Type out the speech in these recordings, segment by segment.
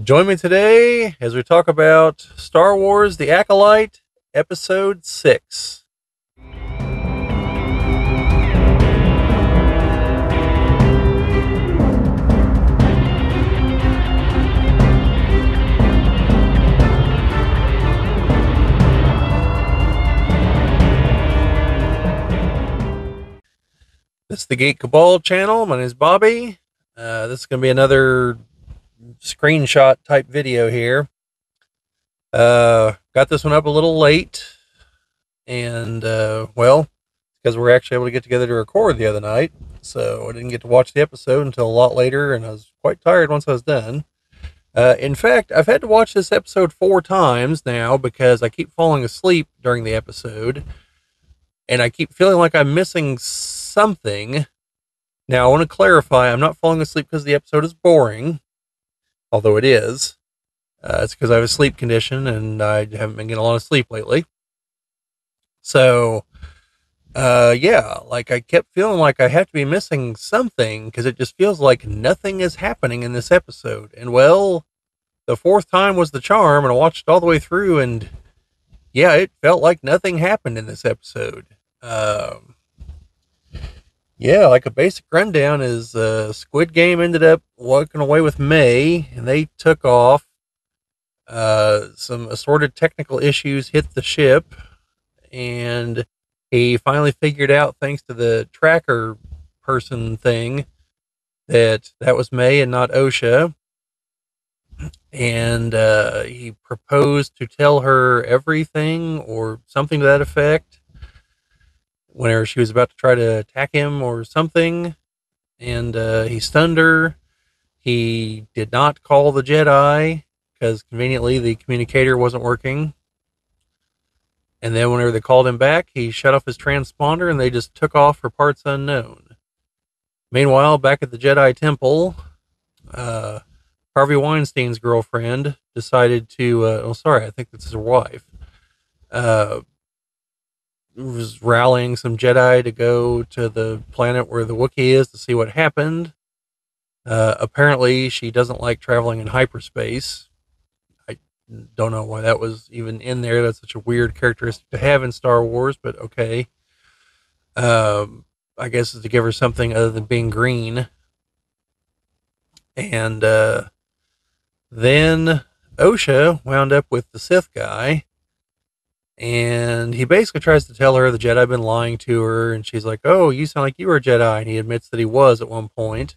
Join me today as we talk about Star Wars The Acolyte, Episode 6. This is the Geek Cabal channel. My name is Bobby. This is going to be another screenshot type video here. Got this one up a little late, and because we were actually able to get together to record the other night, so I didn't get to watch the episode until a lot later, and I was quite tired once I was done. In fact, I've had to watch this episode 4 times now because I keep falling asleep during the episode, and I keep feeling like I'm missing something. Now, I want to clarify, I'm not falling asleep because the episode is boring, although it is. It's because I have a sleep condition, and I haven't been getting a lot of sleep lately. So, like I kept feeling like I have to be missing something because it just feels like nothing is happening in this episode. And well, the 4th time was the charm, and I watched all the way through, and yeah, it felt like nothing happened in this episode. Yeah, like a basic rundown is Squid Game ended up walking away with May, and they took off. Some assorted technical issues hit the ship, and he finally figured out, thanks to the tracker person thing, that was May and not Osha. And he proposed to tell her everything or something to that effect whenever she was about to try to attack him or something. And he stunned her. He did not call the Jedi because conveniently the communicator wasn't working. And then whenever they called him back, he shut off his transponder and they just took off for parts unknown. Meanwhile, back at the Jedi Temple, Harvey Weinstein's girlfriend decided to, I think this is her wife, was rallying some Jedi to go to the planet where the Wookiee is to see what happened. Apparently, she doesn't like traveling in hyperspace. I don't know why that was even in there. That's such a weird characteristic to have in Star Wars, but okay. I guess it's to give her something other than being green. And then Osha wound up with the Sith guy, and he basically tries to tell her the Jedi have been lying to her, and she's like, "Oh, you sound like you were a Jedi," and he admits that he was at one point,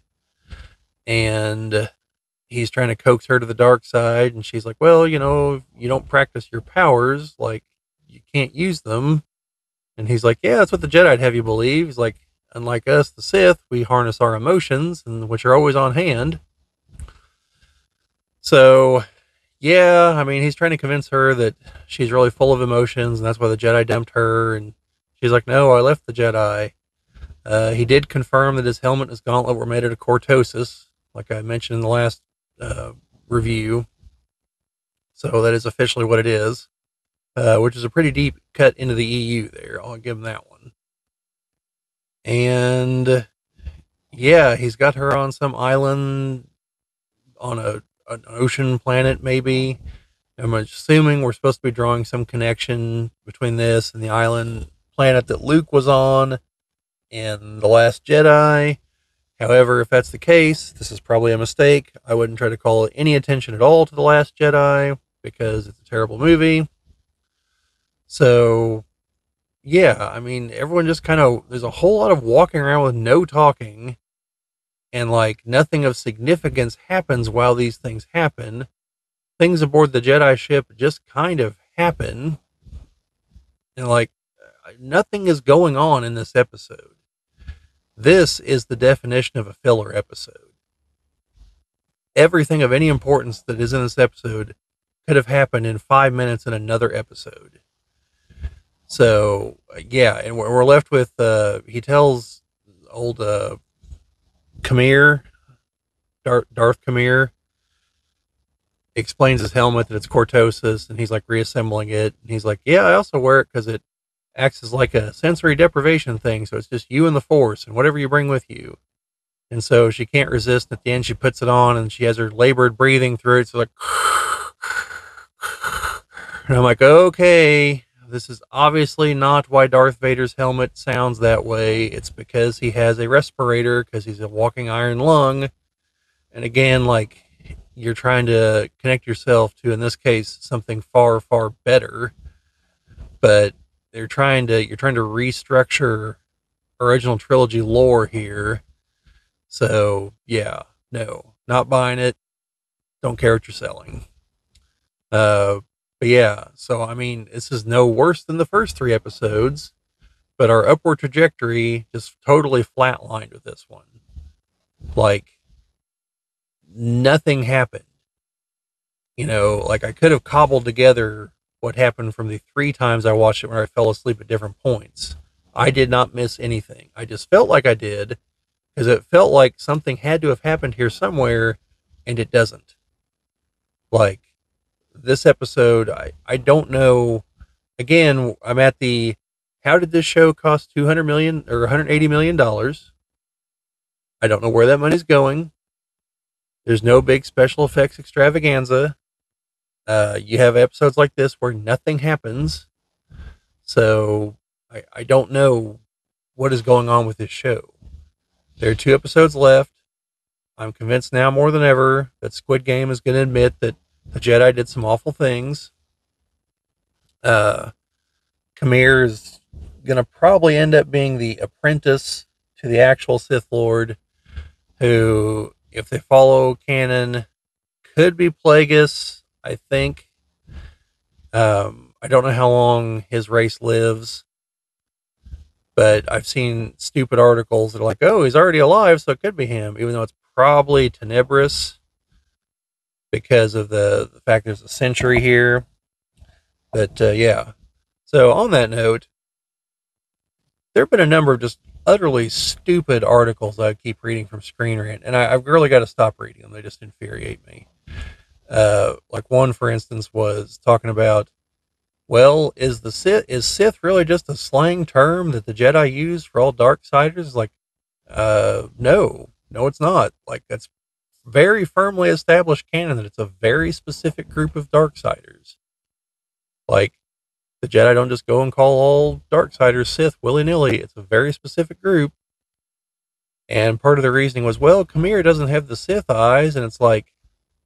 and he's trying to coax her to the dark side, and she's like, "Well, you don't practice your powers, like you can't use them." And he's like, "Yeah, that's what the Jedi'd have you believe." He's like, "Unlike us, the Sith, we harness our emotions, and which are always on hand." So, yeah, I mean, he's trying to convince her that she's really full of emotions, and that's why the Jedi dumped her. And she's like, "No, I left the Jedi." He did confirm that his helmet and his gauntlet were made out of cortosis, like I mentioned in the last review. So that is officially what it is, which is a pretty deep cut into the EU there. I'll give him that one. And yeah, he's got her on some island on an ocean planet, maybe. I'm assuming we're supposed to be drawing some connection between this and the island planet that Luke was on in The Last Jedi. However, if that's the case, this is probably a mistake. I wouldn't try to call any attention at all to The Last Jedi because it's a terrible movie. So, yeah, I mean, everyone just there's a whole lot of walking around with no talking, and like nothing of significance happens while these things happen. Things aboard the Jedi ship just kind of happen, and like nothing is going on in this episode. This is the definition of a filler episode. Everything of any importance that is in this episode could have happened in 5 minutes in another episode. So, yeah, and we're left with, he tells old Khmer, Darth Khmer, explains his helmet that it's cortosis, and he's like reassembling it. And he's like, "Yeah, I also wear it because it acts as like a sensory deprivation thing, so it's just you and the Force and whatever you bring with you." And so she can't resist. At the end, she puts it on and she has her labored breathing through it. So like, and I'm like, okay, this is obviously not why Darth Vader's helmet sounds that way. It's because he has a respirator, because he's a walking iron lung. And again, like, you're trying to connect yourself to, in this case, something far, far better. But you're trying to restructure original trilogy lore here. So yeah, no, not buying it. Don't care what you're selling. Uh, but yeah, so I mean, this is no worse than the first three episodes, but our upward trajectory just totally flatlined with this one. Like, nothing happened. Like, I could have cobbled together what happened from the three times I watched it when I fell asleep at different points. I did not miss anything. I just felt like I did, because it felt like something had to have happened here somewhere, and it doesn't. Like, this episode, I don't know. Again, I'm at the, how did this show cost 200 million or 180 million dollars? I don't know where that money's going. There's no big special effects extravaganza. You have episodes like this where nothing happens. So I don't know what is going on with this show. There are 2 episodes left. I'm convinced now more than ever that Squid Game is going to admit that the Jedi did some awful things. Khmer is going to probably end up being the apprentice to the actual Sith Lord, who, if they follow canon, could be Plagueis, I think. I don't know how long his race lives, but I've seen stupid articles that are like, oh, he's already alive, so it could be him, even though it's probably Tenebris because of the fact there's a century here. But yeah. So on that note, there have been a number of just utterly stupid articles I keep reading from Screen Rant, and I've really got to stop reading them. They just infuriate me. Like one, for instance, was talking about, well, is Sith really just a slang term that the Jedi use for all Darksiders? Like, no, it's not. Like, that's very firmly established canon that it's a very specific group of Darksiders. Like, the Jedi don't just go and call all Darksiders Sith willy-nilly. It's a very specific group. And part of the reasoning was, well, Khmer doesn't have the Sith eyes, and it's like,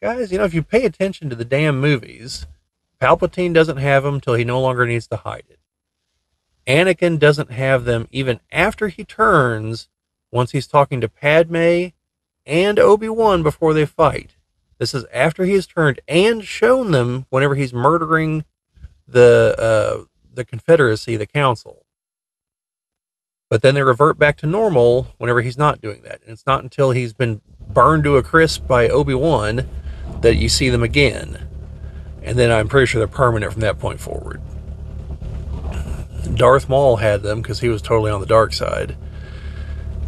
guys, if you pay attention to the damn movies, Palpatine doesn't have them till he no longer needs to hide it. Anakin doesn't have them even after he turns, once he's talking to Padme and Obi-Wan before they fight. This is after he's turned and shown them whenever he's murdering the Confederacy, the Council. But then they revert back to normal whenever he's not doing that. And it's not until he's been burned to a crisp by Obi-Wan that you see them again. And then I'm pretty sure they're permanent from that point forward. Darth Maul had them because he was totally on the dark side.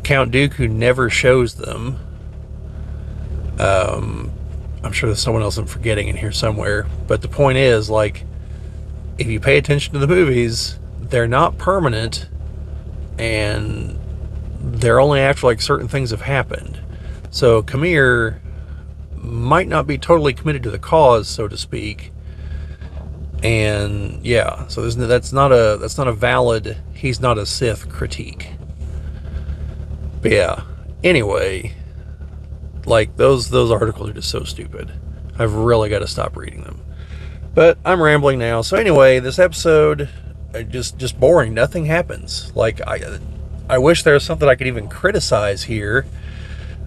Count Dooku never shows them. I'm sure there's someone else I'm forgetting in here somewhere. But the point is, like, if you pay attention to the movies, they're not permanent, and they're only after, like, certain things have happened. So Khmer might not be totally committed to the cause, so to speak. And yeah, so that's not a valid, he's not a Sith critique. But yeah, anyway, like, those articles are just so stupid. I've really got to stop reading them. But I'm rambling now. So anyway, this episode, just boring. Nothing happens. Like, I wish there was something I could even criticize here.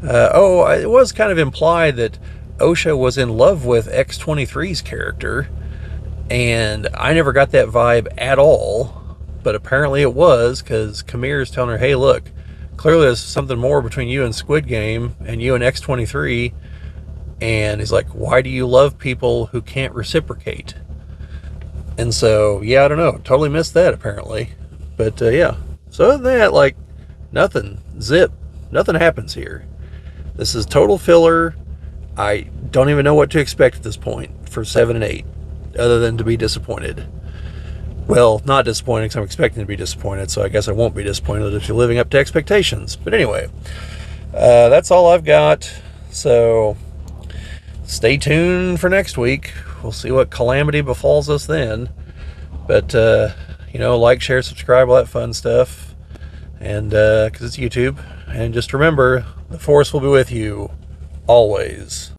It was kind of implied that Osha was in love with X-23's character, and I never got that vibe at all, but apparently it was, because Khmer is telling her, hey, look, clearly there's something more between you and Squid Game, and you and X-23, and he's like, why do you love people who can't reciprocate? And so, yeah, I don't know, totally missed that, apparently. But, yeah, so other than that, like, nothing, zip, nothing happens here. This is total filler. I don't even know what to expect at this point for 7 and 8, other than to be disappointed. Well, not disappointed, because I'm expecting to be disappointed, so I guess I won't be disappointed if you're living up to expectations. But anyway, That's all I've got. So stay tuned for next week. We'll see what calamity befalls us then. But, like, share, subscribe, all that fun stuff. And, because it's YouTube. And just remember, the Force will be with you always.